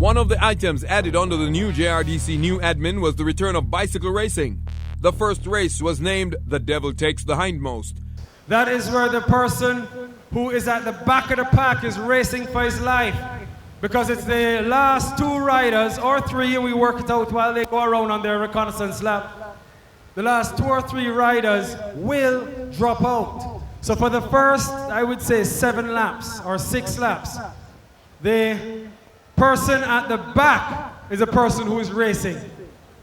One of the items added under the new JRDC new admin was the return of bicycle racing. The first race was named The Devil Takes the Hindmost. That is where the person who is at the back of the pack is racing for his life. Because it's the last two riders, or three, and we work it out while they go around on their reconnaissance lap. The last 2 or 3 riders will drop out. So for the first, I would say 7 laps or 6 laps, the person at the back is a person who is racing.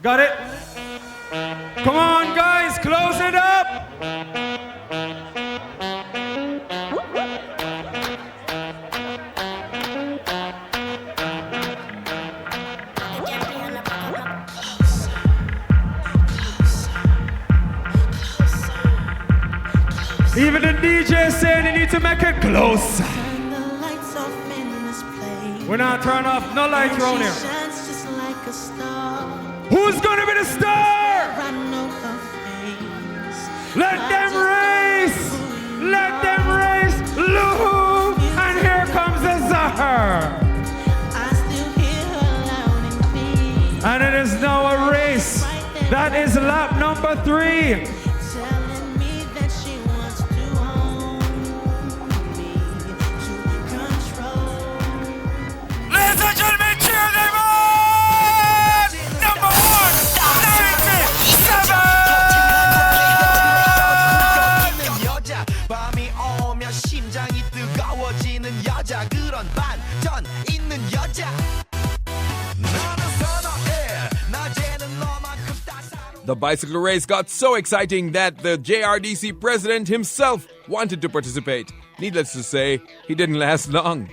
Got it? Come on, guys, close it up! Even the DJ saying you need to make it close. We're not turning off no lights around here. Who's gonna be the star? Let them race! Let them race! Lou! And here comes the Zahar! And it is now a race. That is lap number 3. Ladies and gentlemen, cheer them on! Number 197! 밤이 오면 심장이 뜨거워지는 여자 그런 반전 있는 여자 너는 선호해 낮에는 너만큼 따사로운 The bicycle race got so exciting that the JRDC president himself wanted to participate. Needless to say, he didn't last long.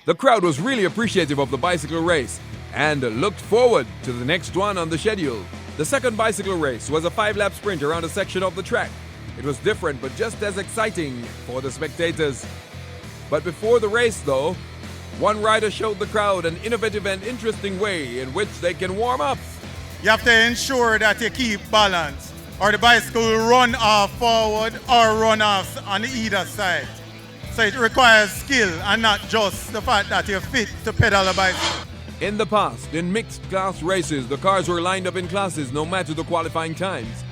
The crowd was really appreciative of the bicycle race and looked forward to the next one on the schedule. The second bicycle race was a 5-lap sprint around a section of the track. It was different but just as exciting for the spectators. But before the race though, one rider showed the crowd an innovative and interesting way in which they can warm up. You have to ensure that you keep balance, or the bicycle will run off forward or run off on either side. So it requires skill and not just the fact that you're fit to pedal a bicycle. In the past, in mixed class races, the cars were lined up in classes no matter the qualifying times.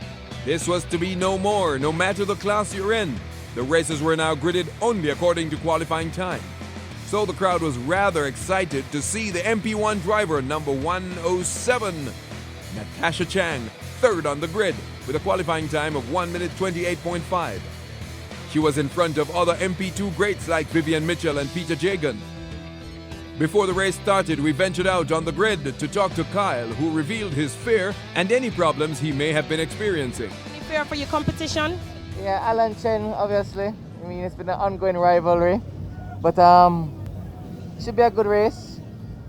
This was to be no more, no matter the class you're in. The races were now gridded only according to qualifying time. So the crowd was rather excited to see the MP1 driver number 107, Natasha Chang, third on the grid with a qualifying time of 1 minute 28.5. She was in front of other MP2 greats like Vivian Mitchell and Peter Jagan. Before the race started, we ventured out on the grid to talk to Kyle, who revealed his fear and any problems he may have been experiencing. Any fear for your competition? Yeah, Alan Chen, obviously. I mean, it's been an ongoing rivalry. But should be a good race.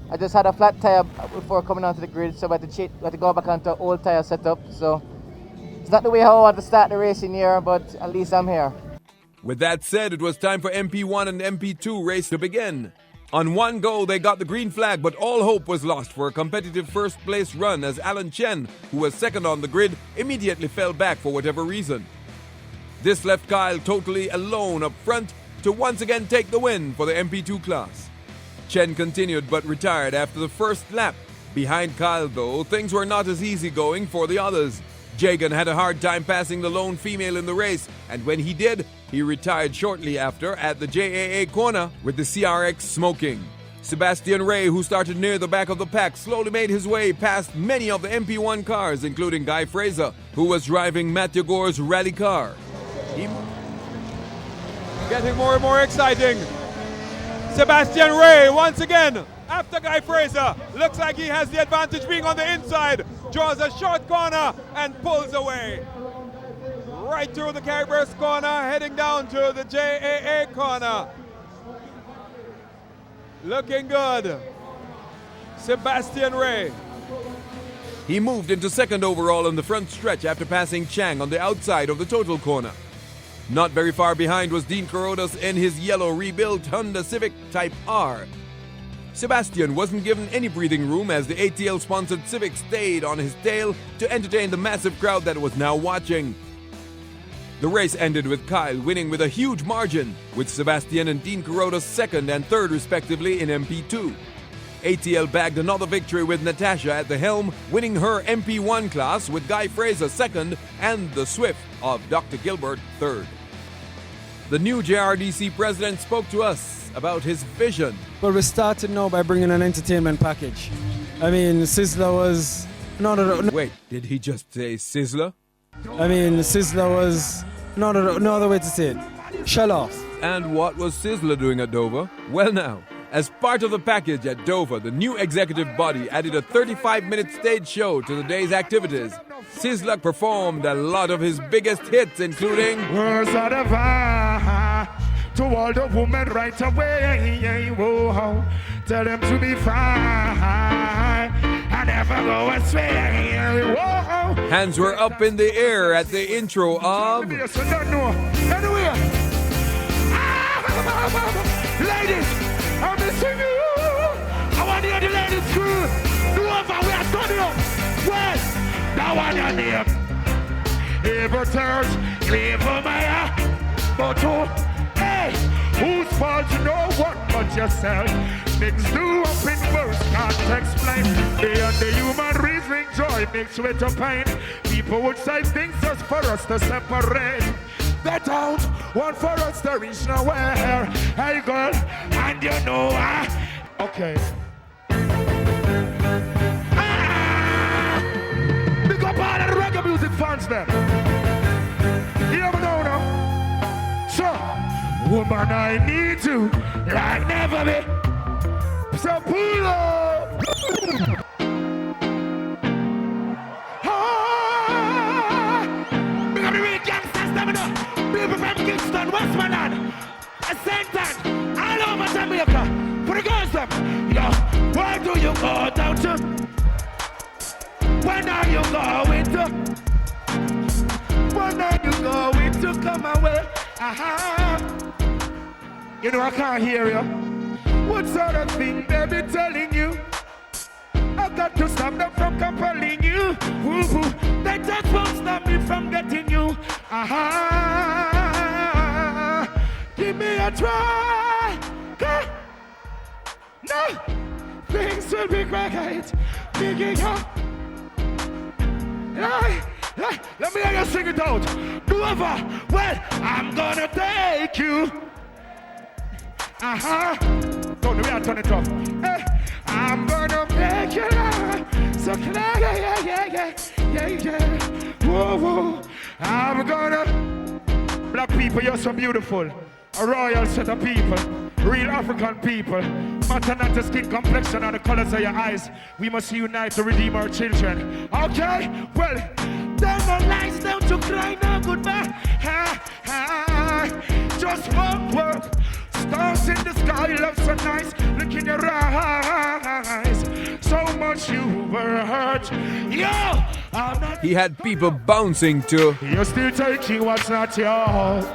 I just had a flat tire before coming onto the grid, so I had to go back onto an old tire setup. So it's not the way how I want to start the racing year, but at least I'm here. With that said, it was time for MP1 and MP2 race to begin. On one go, they got the green flag, but all hope was lost for a competitive first place run as Alan Chen, who was second on the grid, immediately fell back for whatever reason. This left Kyle totally alone up front to once again take the win for the MP2 class. Chen continued but retired after the first lap. Behind Kyle though, things were not as easy going for the others. Jagan had a hard time passing the lone female in the race, and when he did, he retired shortly after at the JAA corner with the CRX smoking. Sebastian Ray, who started near the back of the pack, slowly made his way past many of the MP1 cars, including Guy Fraser, who was driving Matthew Gore's rally car. Getting more and more exciting. Sebastian Ray, once again, after Guy Fraser, looks like he has the advantage being on the inside, draws a short corner and pulls away. Right through the Caribbean corner, heading down to the JAA corner. Looking good. Sebastian Ray. He moved into second overall on the front stretch after passing Chang on the outside of the total corner. Not very far behind was Dean Corodas in his yellow rebuilt Honda Civic Type R. Sebastian wasn't given any breathing room as the ATL-sponsored Civic stayed on his tail to entertain the massive crowd that was now watching. The race ended with Kyle winning with a huge margin, with Sebastian and Dean Kuroda second and third respectively in MP2. ATL bagged another victory with Natasha at the helm, winning her MP1 class with Guy Fraser second and the Swift of Dr. Gilbert third. The new JRDC president spoke to us about his vision. Well, we started now by bringing an entertainment package. I mean, Sizzler was... Wait, did he just say Sizzler? I mean, Sizzler was... No other way to say it. Shell off. And what was Sizzler doing at Dover? Well now, as part of the package at Dover, the new executive body added a 35-minute stage show to the day's activities. Sizzler performed a lot of his biggest hits, including... Words of the fire to all the women right away. Whoa, tell them to be fine and never go astray. Whoa. Hands were up in the air at the intro of... Ladies, I'm missing you. I want to hear the ladies scream. Whoever we are turning up. Well, that one your name. Ever church, Ever Maya. But who? Hey, whose fault you know what but yourself? Things do up in words, can't explain. Beyond the human reasoning, joy mixed with the pain. People would say things just for us to separate. They don't want for us to reach nowhere. Hey girl, and you know I... Okay. Big up all the reggae music fans then. You ever know now? So, woman, I need you like never be. So pull up. Big up the real gangsters, stamina. People from Kingston, Westmoreland, St. Ann, all over Jamaica. For the girls up, yo, where do you go down to? When are you going to? When are you going to come away? Aha. You know I can't hear you. What sort of thing they be telling you? I got to stop them from compelling you. Woo-hoo. They just won't stop me from getting you. Aha. Give me a try. No. Things will be great. Digging up. Let me hear you sing it out. Dover, well, I'm gonna take you. Don't we are turn it off. Hey, I'm gonna make you laugh. So clear, yeah. Whoa, whoa. I'm gonna. Black people, you're so beautiful. A royal set of people. Real African people. Matter not the skin complexion or the colors of your eyes. We must unite to redeem our children. Okay? Well, them no lies down to cry now goodbye. Just one word. Stars in the sky, love so nice. Look in your eyes. So much you were hurt. Yo, I'm not. He had people bouncing to... You're still taking what's not yours.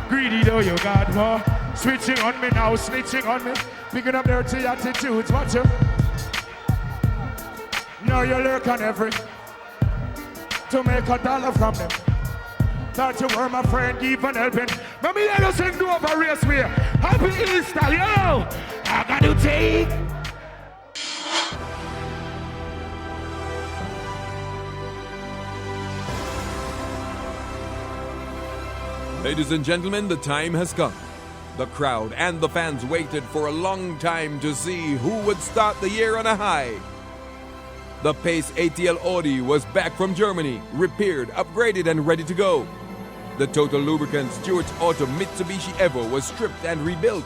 Greedy though you got more. Switching on me now, snitching on me. Picking up dirty attitudes, watch you. Now you lurk on every to make $1 from them. Thought you were my friend, even helping. Let me let us sing Dover Raceway. Happy Easter, yo! I got to take. Ladies and gentlemen, the time has come. The crowd and the fans waited for a long time to see who would start the year on a high. The Pace ATL Audi was back from Germany, repaired, upgraded, and ready to go. The Total Lubricant Stewart's Auto Mitsubishi Evo was stripped and rebuilt,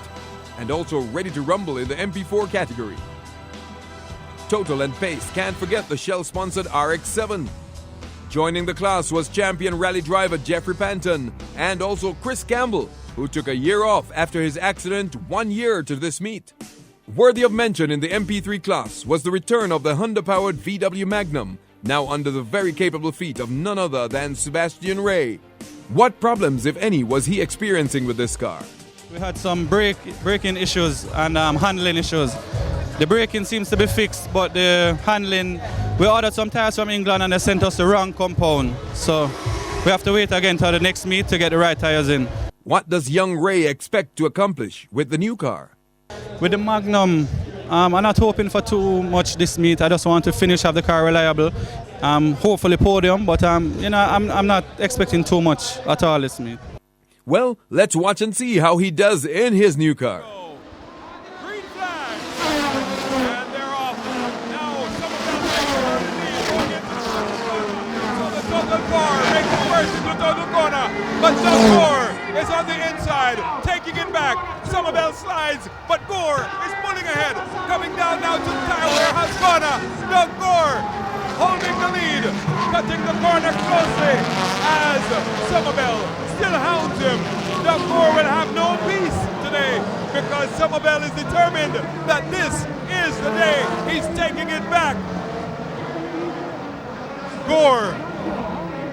and also ready to rumble in the MP4 category. Total and Pace can't forget the Shell-sponsored RX-7. Joining the class was champion rally driver Jeffrey Panton, and also Chris Campbell, who took a year off after his accident 1 year to this meet. Worthy of mention in the MP3 class was the return of the Honda-powered VW Magnum, now under the very capable feet of none other than Sebastian Ray. What problems, if any, was he experiencing with this car? We had some braking issues and handling issues. The braking seems to be fixed, but the handling, we ordered some tires from England and they sent us the wrong compound. So we have to wait again till the next meet to get the right tires in. What does young Ray expect to accomplish with the new car? With the Magnum, I'm not hoping for too much this meet. I just want to finish, have the car reliable. Hopefully podium, but I'm not expecting too much at all this meet. Well, let's watch and see how he does in his new car. Green flag. And they're off. Now someone else the total car makes the first into total corner. But Gore is on the inside, taking it back. Somerville slides, but Gore is pulling ahead. Coming down now to Tyler Hascona. Doug Gore holding the lead, cutting the corner closely as Somerville still hounds him. Doug Gore will have no peace today because Somerville is determined that this is the day he's taking it back. Gore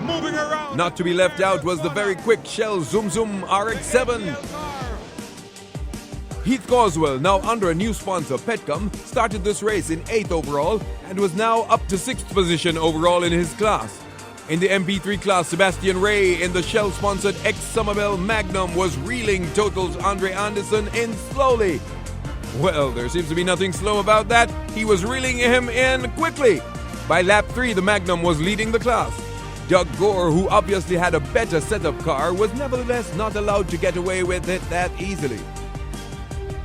moving around. Not to be left out was the very quick Shale Zoom Zoom RX-7. Heath Coswell, now under a new sponsor, Petcom, started this race in 8th overall and was now up to 6th position overall in his class. In the MP3 class, Sebastian Ray in the Shell-sponsored ex-Somerville Magnum was reeling Total's Andre Anderson in slowly. Well, there seems to be nothing slow about that. He was reeling him in quickly. By lap 3, the Magnum was leading the class. Doug Gore, who obviously had a better setup car, was nevertheless not allowed to get away with it that easily.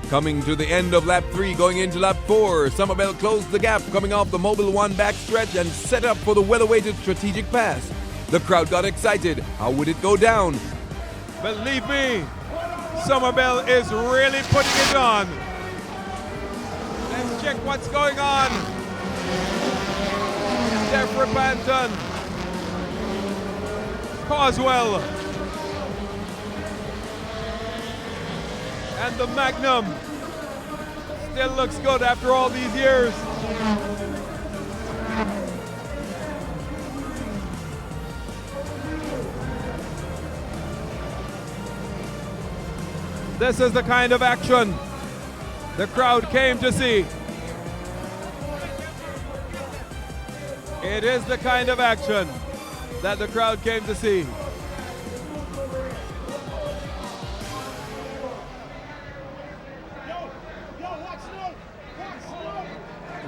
Coming to the end of lap 3, going into lap 4, Somerville closed the gap coming off the Mobil 1 backstretch and set up for the well-awaited strategic pass. The crowd got excited. How would it go down? Believe me, Somerville is really putting it on. Let's check what's going on. Jeffrey Banton, Coswell, and the Magnum still looks good after all these years. This is the kind of action the crowd came to see. It is the kind of action that the crowd came to see.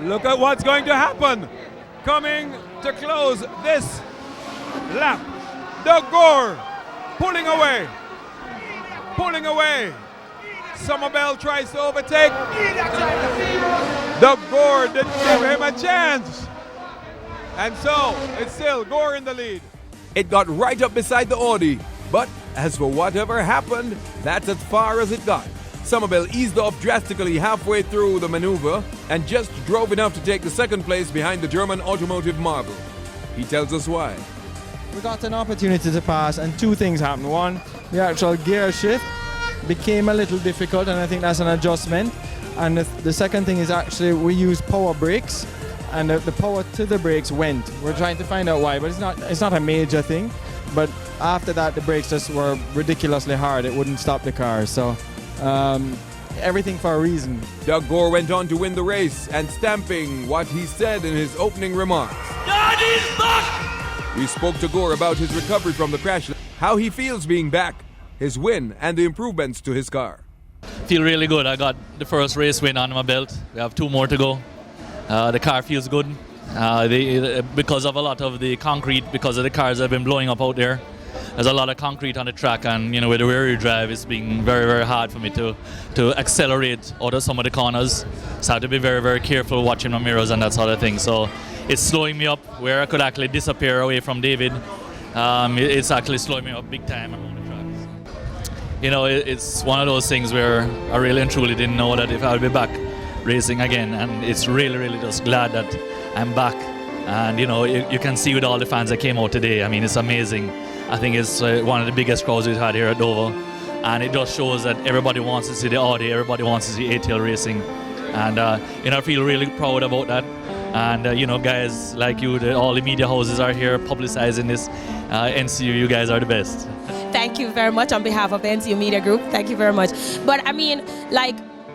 Look at what's going to happen. Coming to close this lap. Doug Gore pulling away. Pulling away. Somerville tries to overtake. Doug Gore didn't give him a chance. And so it's still Gore in the lead. It got right up beside the Audi. But as for whatever happened, that's as far as it got. Somerville eased off drastically halfway through the maneuver and just drove enough to take the second place behind the German automotive marvel. He tells us why. We got an opportunity to pass and two things happened. One, the actual gear shift became a little difficult and I think that's an adjustment. And the second thing is actually we used power brakes and the power to the brakes went. We're trying to find out why, but it's not a major thing. But after that, the brakes just were ridiculously hard. It wouldn't stop the car. So everything for a reason. Doug Gore went on to win the race and stamping what he said in his opening remarks. Daddy's back! We spoke to Gore about his recovery from the crash, how he feels being back, his win, and the improvements to his car. Feel really good. I got the first race win on my belt. We have 2 more to go. The car feels good because of a lot of the concrete, because of the cars that have been blowing up out there. There's a lot of concrete on the track, and with the rear drive, it's been very, very hard for me to accelerate out of some of the corners. So I have to be very, very careful watching my mirrors and that sort of thing. So it's slowing me up where I could actually disappear away from David. It's actually slowing me up big time around the tracks. It's one of those things where I really and truly didn't know that if I'll be back racing again, and it's really, really just glad that I'm back. And you can see with all the fans that came out today, I mean, it's amazing. I think it's one of the biggest crowds we've had here at Dover, and it just shows that everybody wants to see the Audi, everybody wants to see ATL racing, and I feel really proud about that. And guys like you, all the media houses are here publicizing this. NCU, you guys are the best. Thank you very much on behalf of the NCU Media Group. Thank you very much. But I mean,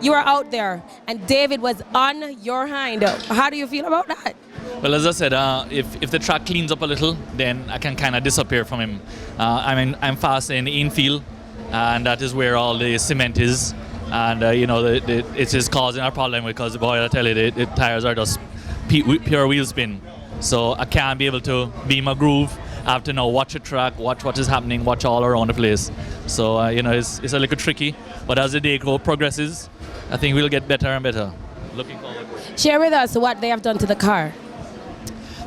you were out there, and David was on your hind. How do you feel about that? Well, as I said, if the track cleans up a little, then I can kind of disappear from him. I'm fast in the infield, and that is where all the cement is. And, it is causing a problem because, boy, I tell you, the tires are just pure wheel spin. So I can't be able to be in my groove. I have to now watch the track, watch what is happening, watch all around the place. So, it's a little tricky. But as the day progresses, I think we'll get better and better. Looking forward. Share with us what they have done to the car.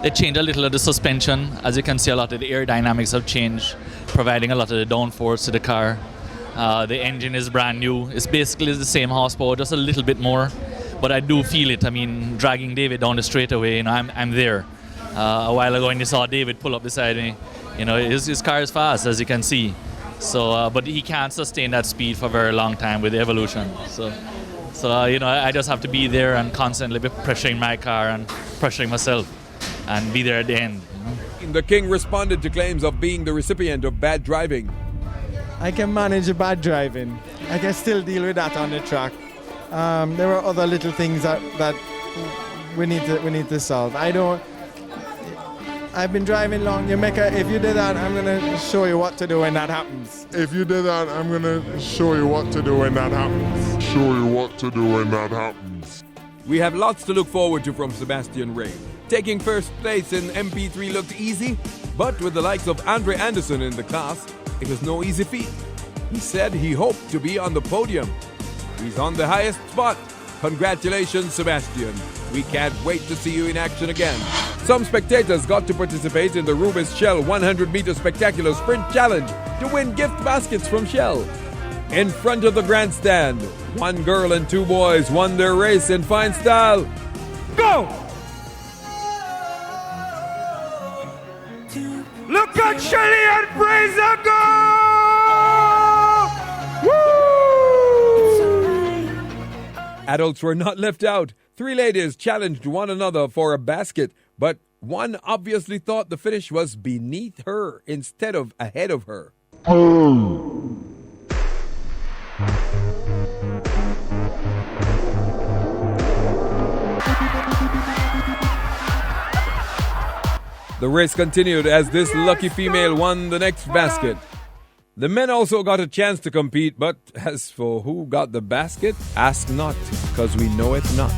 They changed a little of the suspension. As you can see, a lot of the aerodynamics have changed, providing a lot of the downforce to the car. The engine is brand new. It's basically the same horsepower, just a little bit more. But I do feel it. I mean, dragging David down the straightaway, I'm there. A while ago when you saw David pull up beside me, his car is fast, as you can see. So, but he can't sustain that speed for a very long time with the Evolution. So I just have to be there and constantly be pressuring my car and pressuring myself and be there at the end. The King responded to claims of being the recipient of bad driving. I can manage the bad driving. I can still deal with that on the track. There are other little things that we need to solve. I've been driving long. If you did that, I'm gonna show you what to do when that happens. If you did that, I'm gonna show you what to do when that happens. Show you what to do when that happens. We have lots to look forward to from Sebastian Ray. Taking first place in MP3 looked easy, but with the likes of Andre Anderson in the class, it was no easy feat. He said he hoped to be on the podium. He's on the highest spot. Congratulations, Sebastian. We can't wait to see you in action again. Some spectators got to participate in the Reuben's Shale 100-meter spectacular sprint challenge to win gift baskets from Shale. In front of the grandstand, one girl and two boys won their race in fine style. Go! Look at Shelley and Fraser go! Woo! Adults were not left out. Three ladies challenged one another for a basket, but one obviously thought the finish was beneath her instead of ahead of her. The race continued as this lucky female won the next basket. The men also got a chance to compete, but as for who got the basket, ask not, because we know it not.